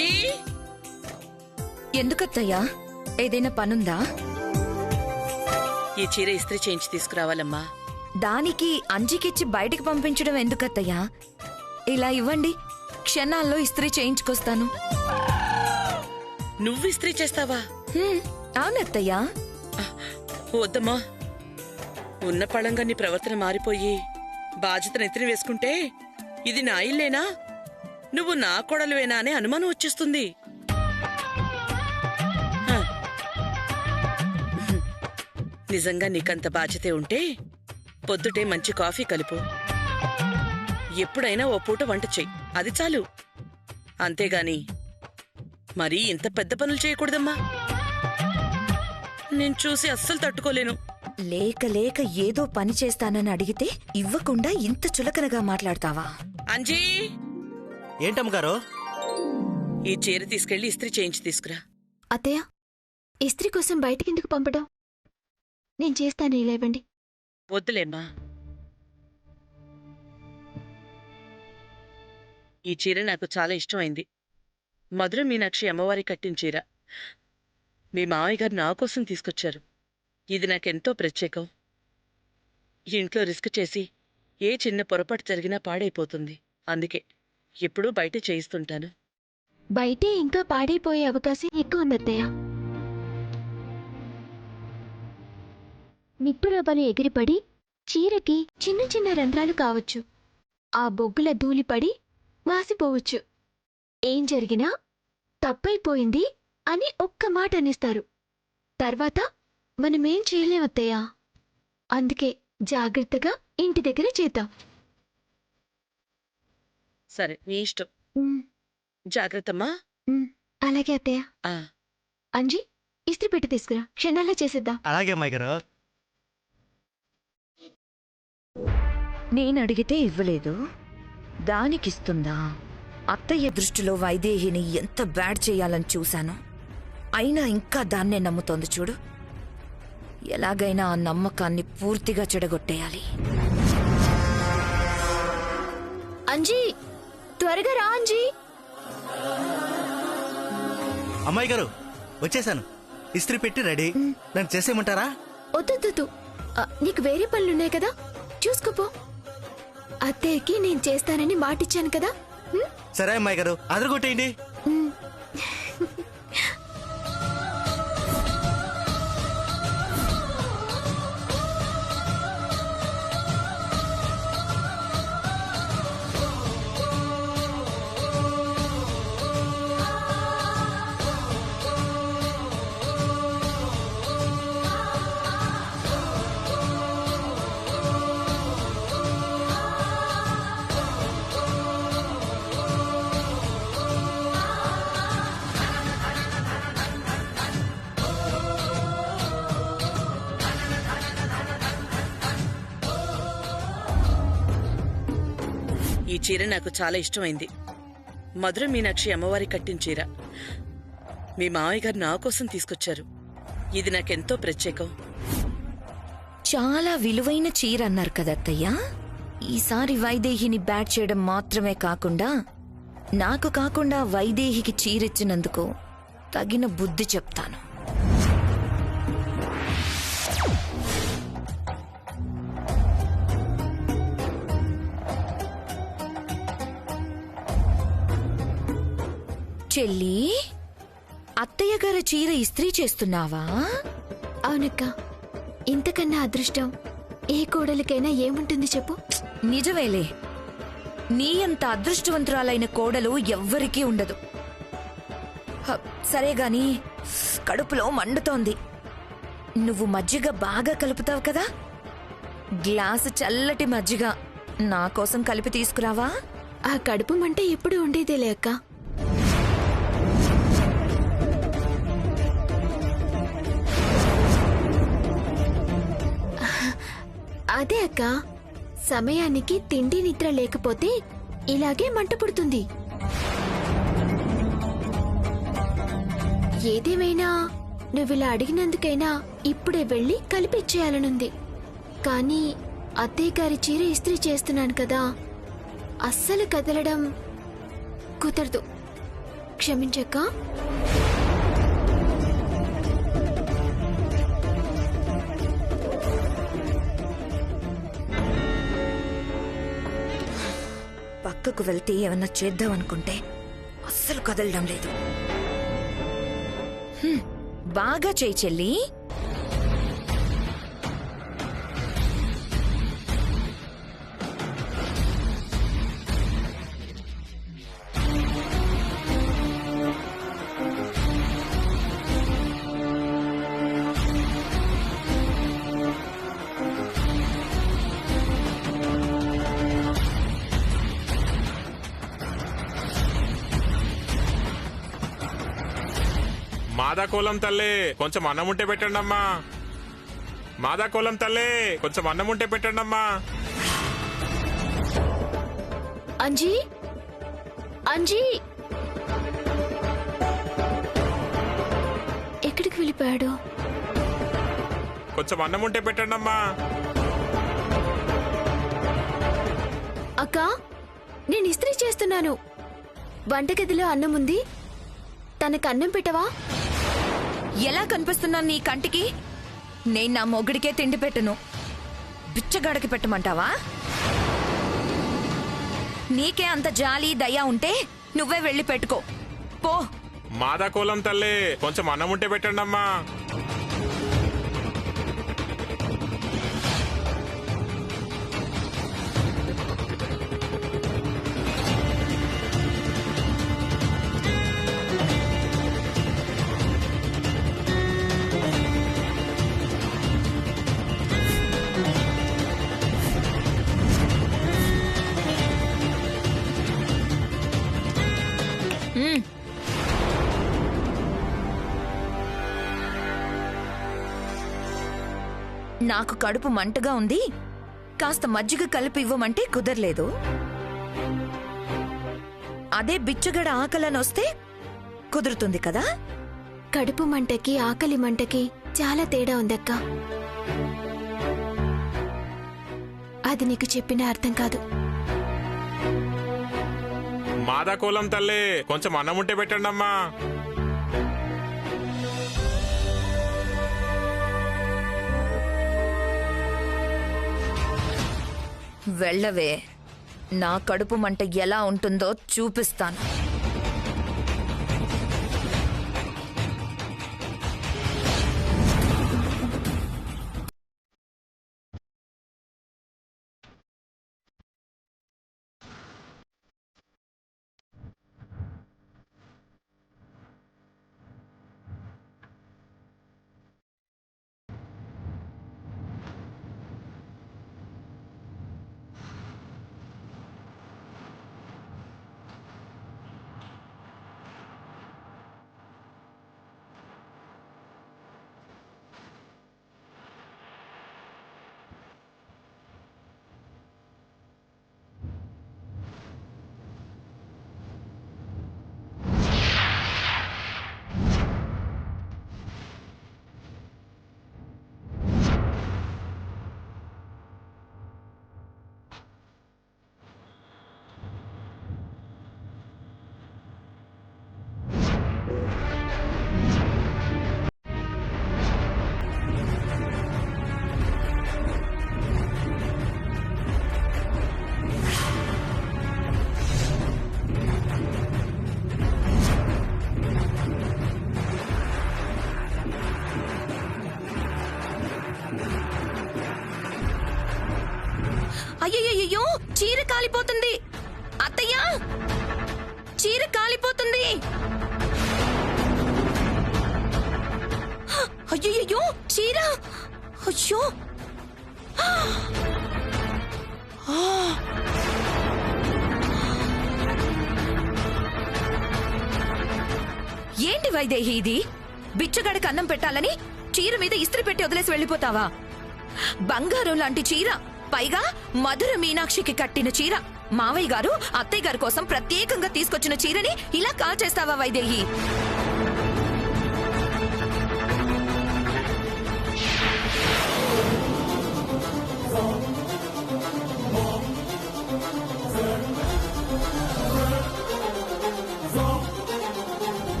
అంజీ, ఎందుకత్తయ్యా? ఏదైనా పనుందా? ఈ చీర ఇస్త్రీ చేయించి తీసుకురావాలమ్మా. దానికి అంజీకిచ్చి బయటికి పంపించడం ఎందుకత్తయ్యా? ఇలా ఇవ్వండి, క్షణాల్లో ఇస్త్రీ చేయించుకొస్తాను. నువ్వు ఇస్త్రీ చేస్తావా? అవునత్తయ్యా. వద్దమ్మా, ఉన్న పళంగా నీ ప్రవర్తన మారిపోయి బాధ్యతను ఎత్తిన వేసుకుంటే ఇది నా ఇల్లేనా, నువ్వు నా కోడలువేనా అనే అనుమానం వచ్చేస్తుంది. నిజంగా నీకంత బాధ్యతే ఉంటే పొద్దుటే మంచి కాఫీ కలుపు, ఎప్పుడైనా ఓ పూట వంట చెయ్యి, అది చాలు. అంతేగాని మరీ ఇంత పెద్ద పనులు చేయకూడదమ్మా. నేను చూసి అస్సలు తట్టుకోలేను. లేక లేక ఏదో పని చేస్తానని అడిగితే ఇవ్వకుండా ఇంత చులకనగా మాట్లాడతావా? అంజీ, ఏంటమ్మగారు? ఈ చీర తీసుకెళ్లి ఇస్త్రీ చేయించి తీసుకురా. అత్తయ్య, ఇస్త్రీ కోసం బయటికెందుకు పంపడం? నేను చేస్తాను, లేవండి. వద్దులేమ్మా, ఈ చీర నాకు చాలా ఇష్టమైంది. మధుర మీనాక్షి అమ్మవారి కట్టిన చీర మీ మావయ్య గారు నా కోసం తీసుకొచ్చారు. ఇది నాకెంతో ప్రత్యేకం. ఇంట్లో రిస్క్ చేసి ఏ చిన్న పొరపాటు జరిగినా పాడైపోతుంది. అందుకే ఎప్పుడూ బయట చేయిస్తుంటాను. బయటే ఇంకా పాడైపోయే అవకాశం ఎక్కువ ఉంది అత్తయ్య. నిప్పురవ్వలు ఎగిరిపడి చీరకి చిన్న చిన్న రంధ్రాలు కావచ్చు. ఆ బొగ్గుల ధూళిపడి వాసిపోవచ్చు. ఏం జరిగినా తప్పైపోయింది అని ఒక్క మాట అనిస్తారు. తర్వాత మనమేం చేయలేమత్తయ్యా. అందుకే జాగ్రత్తగా ఇంటి దగ్గర చేద్దాం. సరే, నీ ఇష్టం. జాగ్రత్తమ్మా. అలాగే అత్తయ్య. అంజీ, ఇస్త్రీ పెట్టి తీసుకురా, క్షణాల్లో చేసేద్దాం. అలాగే అమ్మాయి గారు. నేనడిగితే ఇవ్వలేదు, దానికిస్తుందా? అత్తయ్య దృష్టిలో వైదేహిని ఎంత బ్యాడ్ చేయాలని చూశాను, అయినా ఇంకా దాన్నే నమ్ముతోంది చూడు. ఎలాగైనా ఆ నమ్మకాన్ని పూర్తిగా చెడగొట్టేయాలి. అంజీ, త్వరగా రా అంజీ. అమ్మాయి గారు, వచ్చేసాను. ఇస్త్రీ పెట్టి రెడీ. నన్ను చేసేయమంటారా? వద్దు, నీకు వేరే పనులున్నాయి కదా, చూసుకోపో. అత్తయ్యకి నేను చేస్తానని మాటిచ్చాను కదా. సరే అమ్మాయి గారు, అదరగొట్టేయండి. ఈ చీర నాకు చాలా ఇష్టమైంది. మధుర మీనాక్షి అమ్మవారి కట్టిన చీర మీ మావయ్య గారు నా కోసం తీసుకొచ్చారు. ఇది నాకెంతో ప్రత్యేకం. చాలా విలువైన చీర అన్నారు కదత్తయ్యా. ఈసారి వైదేహిని బ్యాట్ చేయడం మాత్రమే కాకుండా నాకు కాకుండా వైదేహికి చీరిచ్చినందుకు తగిన బుద్ధి చెప్తాను. చెల్లి, అత్తయ్య గారి చీర ఇస్త్రీ చేస్తున్నావా? అవునక్క, ఇంతకన్నా అదృష్టం ఏ కోడలికైనా ఏముంటుంది చెప్పు. నిజమేలే, నీ అంత అదృష్టవంతురాలైన కోడలు ఎవ్వరికీ ఉండదు. సరేగాని కడుపులో మండుతోంది. నువ్వు మజ్జిగ బాగా కలుపుతావు కదా, గ్లాసు చల్లటి మజ్జిగ నా కోసం కలిపి తీసుకురావా? ఆ కడుపు మంట ఎప్పుడు ఉండేదేలే అక్క. అదే అక్క, సమయానికి తిండి నిద్ర లేకపోతే ఇలాగే మంట పుడుతుంది. ఏదేమైనా నువ్విలా అడిగినందుకైనా ఇప్పుడే వెళ్ళి కలిపిచ్చేయాలనుంది. కానీ అత్తయ్య గారి చీర ఇస్త్రీ చేస్తున్నాను కదా, అస్సలు కదలడం కుదరదు. క్షమించక్క. పక్కకు వెళ్తే ఏమన్నా చేద్దాం అనుకుంటే అస్సలు కదలడం లేదు. బాగా చేయి చెల్లి. మాదాకోలం తల్లి కొంచెం అన్నం ఉంటే పెట్టండి అమ్మా. మాదాకోలం తల్లి కొంచెం అన్నం ఉంటే పెట్టండి అమ్మా. అంజీ, అంజీ ఎక్కడికి వెళ్ళిపోయాడు? కొంచెం అన్నం ఉంటే పెట్టండి అమ్మా. అక్క, నేను ఇస్త్రీ చేస్తున్నాను. వంటగదిలో అన్నం ఉంది, తనకు అన్నం పెట్టవా? ఎలా కనిపిస్తున్నాను నీ కంటికి? నేను నా మొగుడికే తిండి పెట్టను, బిచ్చగాడికి పెట్టమంటావా? నీకే అంత జాలి దయ ఉంటే నువ్వే వెళ్ళి పెట్టుకో పో. మాదాకోలం తల్లి కొంచెం అన్నం ఉంటే పెట్టండి అమ్మా. నాకు కడుపు మంటగా ఉంది, కాస్త మజ్జిగ కలిపి ఇవ్వమంటే కుదరలేదు. అదే బిచ్చగడ ఆకలనొస్తే కుదురుతుంది కదా. కడుపు మంటకి ఆకలి మంటకి చాలా తేడా ఉందక్క. అది నీకు చెప్పిన అర్థం కాదు. మాదాకోలం తల్లి కొంచెం అన్నం ఉంటే పెట్టండి అమ్మా. వెళ్ళవే, నా కడుపు మంట ఎలా ఉంటుందో చూపిస్తాను. అయ్యయ్యో, చీర కాలిపోతుంది అత్తయ్య, చీర కాలిపోతుంది. అయ్యయ్యో, చీర, అయ్యో. ఏంటి వైదేహి ఇది? బిచ్చగాడికి అన్నం పెట్టాలని చీర మీద ఇస్త్రీ పెట్టి వదిలేసి వెళ్ళిపోతావా? బంగారం లాంటి చీర, పైగా మధుర మీనాక్షికి కట్టిన చీర. మావయ్య గారు అత్తయ్య గారి కోసం ప్రత్యేకంగా తీసుకొచ్చిన చీరని ఇలా కాల్చేస్తావా వైదేహి?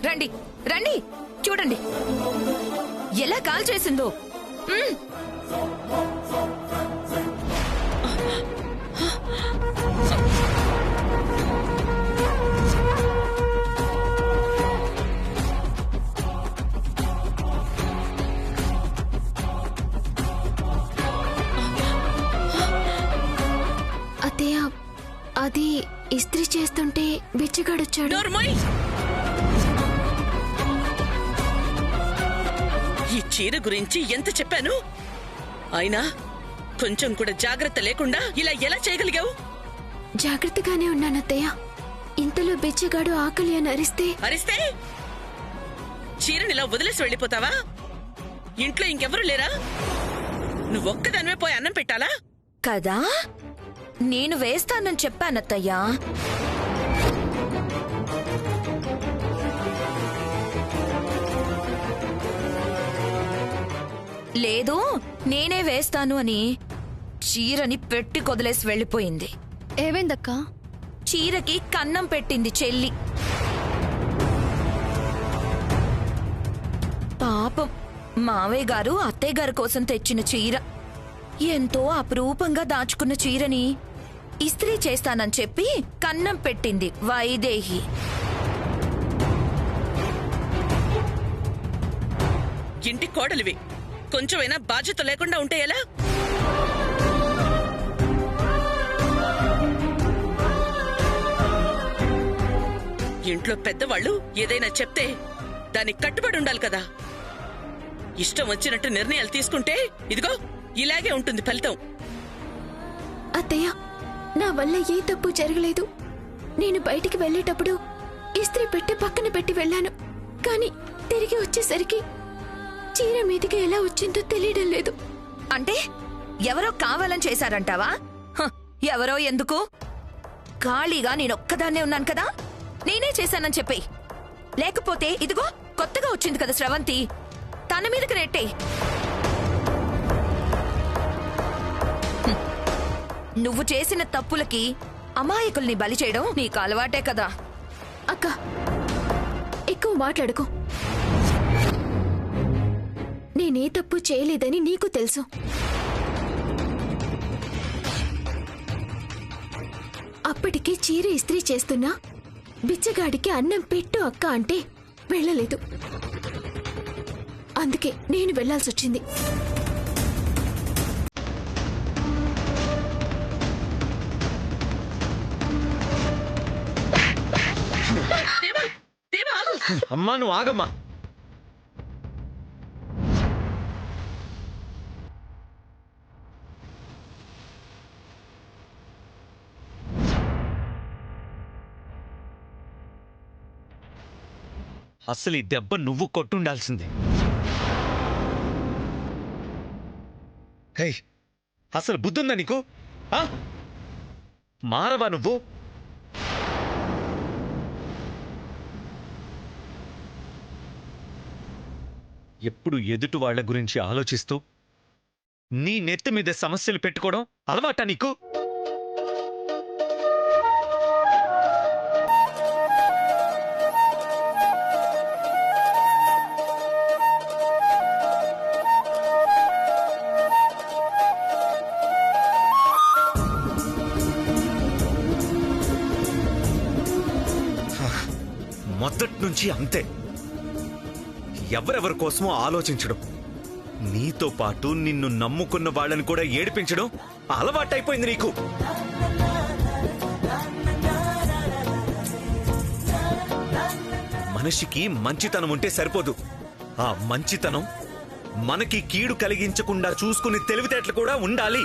రండి రండి చూడండి ఎలా కాల్ చేసిందో. మ్మ్. అత్తయ్య, అది ఇస్త్రీ చేస్తుంటే బిచ్చగాడొచ్చాడు. నోర్మోయ్! ఈ చీర గురించి ఎంత చెప్పాను, అయినా కొంచెం కూడా జాగ్రత్త లేకుండా ఇలా ఎలా చేయగలిగావు? జాగ్రత్తగానే ఉన్నానత్తయ్య. ఇంతలో బిచ్చగాడు ఆకలి అని అరిస్తే అరిస్తే చీరనిలా వదిలేసి వెళ్ళిపోతావా? ఇంట్లో ఇంకెవరూ లేరా? నువ్వొక్కదానివే పోయి అన్నం పెట్టాలా? కదా నేను వేస్తానని చెప్పానత్తయ్యా. లేదు నేనే వేస్తాను అని చీరని పెట్టి కొదిలేసి వెళ్ళిపోయింది. ఏమైందక్కా? చీరకి కన్నం పెట్టింది చెల్లి. పాపం మావయ్య గారు అత్తయ్య గారి కోసం తెచ్చిన చీర, ఎంతో అపురూపంగా దాచుకున్న చీరని ఇస్త్రీ చేస్తానని చెప్పి కన్నం పెట్టింది వైదేహి. ఇంటి కోడలివి, కొంచెమైనా బాధ్యత లేకుండా ఉంటే ఎలా? ఇంట్లో పెద్దవాళ్ళు ఏదైనా చెప్తే దానికి కట్టుబడి ఉండాలి కదా. ఇష్టం వచ్చినట్టు నిర్ణయాలు తీసుకుంటే ఇదిగో ఇలాగే ఉంటుంది ఫలితం. అత్తయ్య, నా వల్ల ఏ తప్పు జరగలేదు. నేను బయటికి వెళ్లేటప్పుడు ఇస్త్రీ పెట్టి పక్కన పెట్టి వెళ్ళాను. కానీ తిరిగి వచ్చేసరికి చీర మీదికి ఎలా వచ్చిందో తెలియడం లేదు. అంటే ఎవరో కావాలని చేశారంటావా? హ, ఎవరో ఎందుకు? ఖాళీగా నేనొక్కదాన్నే ఉన్నాను కదా, నేనే చేశానని చెప్పేయ్. లేకపోతే ఇదిగో కొత్తగా వచ్చింది కదా స్రవంతి, తన మీదకి నెట్టేయ్. నువ్వు చేసిన తప్పులకి అమాయకుల్ని బలి చేయడం నీకు అలవాటే కదా. అక్క, ఎక్కువ మాట్లాడుకో. నేనే తప్పు చేయలేదని నీకు తెలుసు. అప్పటికి చీర ఇస్త్రీ చేస్తున్నా బిచ్చగాడికి అన్నం పెట్టు అక్క అంటే వెళ్ళలేదు. అందుకే నేను వెళ్లాల్సొచ్చింది. అమ్మా నువ్వు ఆగమ్మా. అసలు ఈ దెబ్బ నువ్వు కొట్టుండాల్సింది. హే, అసలు బుద్ధుందా నీకు? ఆ? మారవా నువ్వు? ఎప్పుడు ఎదుటి వాళ్ల గురించి ఆలోచిస్తూ నీ నెత్తి మీద సమస్యలు పెట్టుకోవడం అలవాటా నీకు? మొదటి నుంచి అంతే. ఎవరెవరి కోసమో ఆలోచించడం, నీతో పాటు నిన్ను నమ్ముకున్న వాళ్ళని కూడా ఏడిపించడం అలవాటైపోయింది నీకు. మనిషికి మంచితనం ఉంటే సరిపోదు, ఆ మంచితనం మనకి కీడు కలిగించకుండా చూసుకునే తెలివితేటలు కూడా ఉండాలి.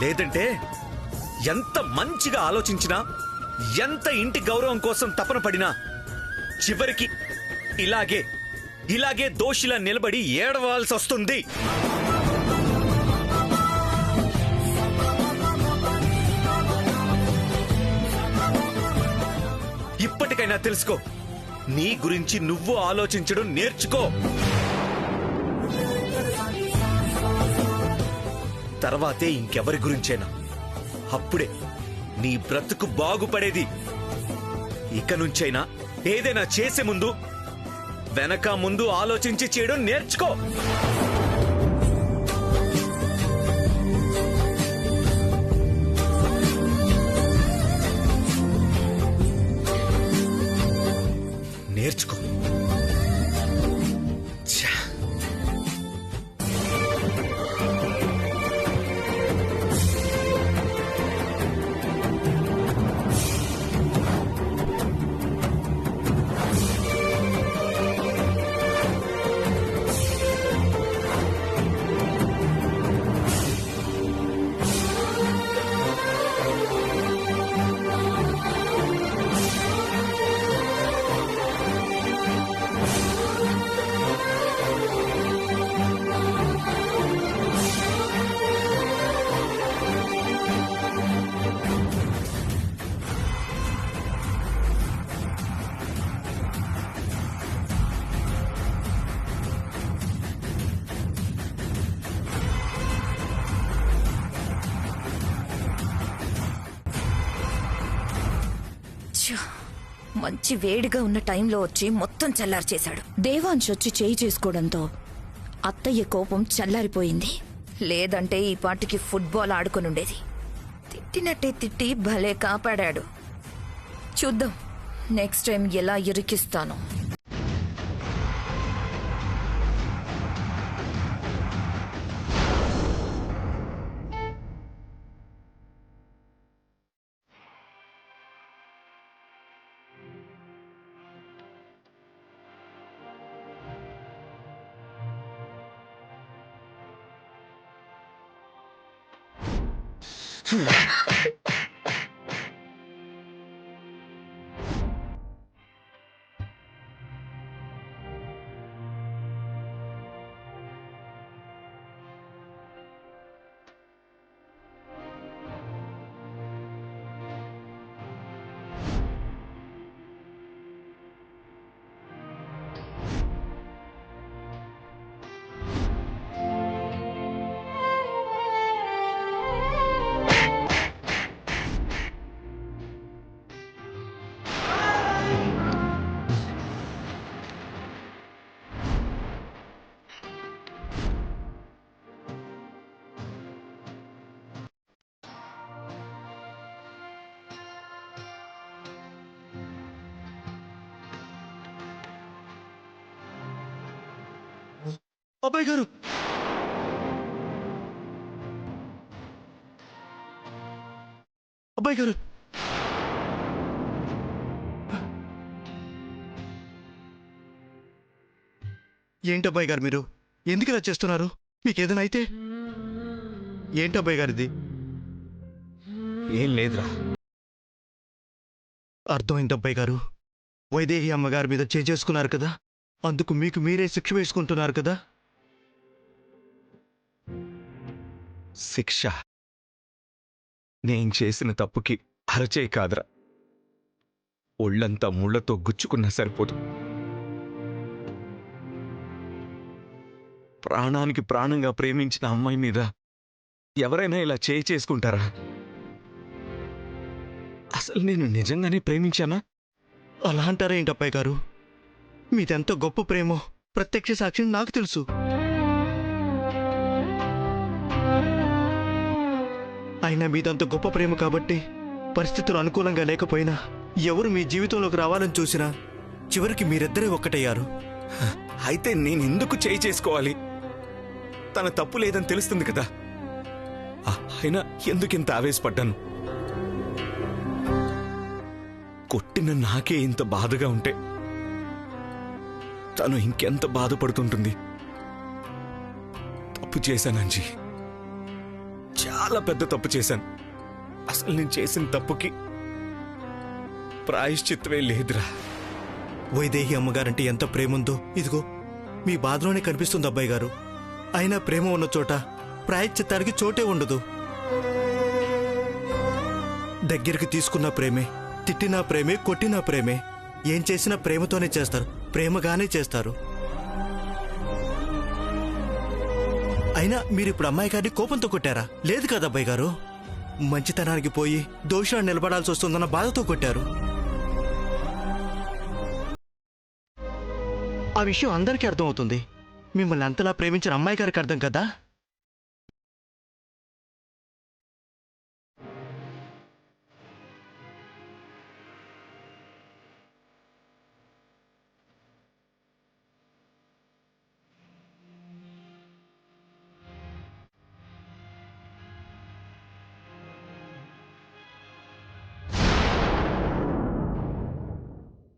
లేదంటే ఎంత మంచిగా ఆలోచించినా, ఎంత ఇంటి గౌరవం కోసం తపన పడినా చివరికి ఇలాగే దోషిలా నిలబడి ఏడవాల్సి వస్తుంది. ఇప్పటికైనా తెలుసుకో, నీ గురించి నువ్వు ఆలోచించడం నేర్చుకో. తర్వాతే ఇంకెవరి గురించైనా. అప్పుడే నీ బ్రతుకు బాగుపడేది. ఇక నుంచైనా ఏదైనా చేసే ముందు వెనక ముందు ఆలోచించి చేయడం నేర్చుకో. నేర్చుకో. ఛా! ఛ! మంచి వేడిగా ఉన్న టైంలో వచ్చి మొత్తం చల్లారి చేశాడు. దేవాంశ్ వచ్చి చేయి చేసుకోవడంతో అత్తయ్య కోపం చల్లారిపోయింది. లేదంటే ఈ పాటికి ఫుట్బాల్ ఆడుకునుండేది. తిట్టినట్టే తిట్టి భలే కాపాడాడు. చూద్దాం నెక్స్ట్ టైం ఎలా ఇరికిస్తాను. అబ్బాయి గారు, అబ్బాయి గారు, ఏంటి అబ్బాయి గారు మీరు ఎందుకు ఇలా చేస్తున్నారు? మీకేదైనా అయితే ఏంటి అబ్బాయి గారు ఇది? ఏం లేదురా. అర్థమైంది అబ్బాయి గారు. వైదేహి అమ్మగారి మీద చేసుకున్నారు కదా, అందుకు మీకు మీరే శిక్ష వేసుకుంటున్నారు కదా. శిక్ష నేను చేసిన తప్పుకి అరచేయి కాదురా, ఒళ్ళంతా ముళ్లతో గుచ్చుకున్నా సరిపోదు. ప్రాణానికి ప్రాణంగా ప్రేమించిన అమ్మాయి మీద ఎవరైనా ఇలా చేసుకుంటారా? అసలు నేను నిజంగానే ప్రేమించానా? అలా అంటారా ఏంటి అబ్బాయి గారు? మీదెంత గొప్ప ప్రేమో ప్రత్యక్ష సాక్షిని నాకు తెలుసు. అయినా మీదంత గొప్ప ప్రేమ కాబట్టి పరిస్థితులు అనుకూలంగా లేకపోయినా, ఎవరు మీ జీవితంలోకి రావాలని చూసినా చివరికి మీరిద్దరే ఒక్కటయ్యారు. అయితే నేను ఎందుకు చేసుకోవాలి? తన తప్పు లేదని తెలుస్తుంది కదా. అయినా ఎందుకింత ఆవేశపడ్డాను? కొట్టిన నాకే ఇంత బాధగా ఉంటే తను ఇంకెంత బాధపడుతుంటుంది. తప్పు చేశాను అంజీ, చాలా పెద్ద తప్పు చేశాను. అసలు నేను చేసిన తప్పుకి ప్రాయశ్చిత్తమే లేదురా. వైదేహి అమ్మగారంటే ఎంత ప్రేముందో ఇదిగో మీ బాధలోనే కనిపిస్తుంది అబ్బాయి గారు. అయినా ప్రేమ ఉన్న చోట ప్రాయశ్చిత్తానికి చోటే ఉండదు. దగ్గరికి తీసుకున్న ప్రేమే, తిట్టినా ప్రేమే, కొట్టినా ప్రేమే. ఏం చేసినా ప్రేమతోనే చేస్తారు, ప్రేమగానే చేస్తారు. అయినా మీరిప్పుడు అమ్మాయి గారిని కోపంతో కొట్టారా? లేదు కదా అబ్బాయి గారు, మంచితనానికి పోయి దోషాన్ని నిలబడాల్సి వస్తుందన్న బాధతో కొట్టారు. ఆ విషయం అందరికీ అర్థమవుతుంది. మిమ్మల్ని అంతలా ప్రేమించిన అమ్మాయి గారికి అర్థం కదా.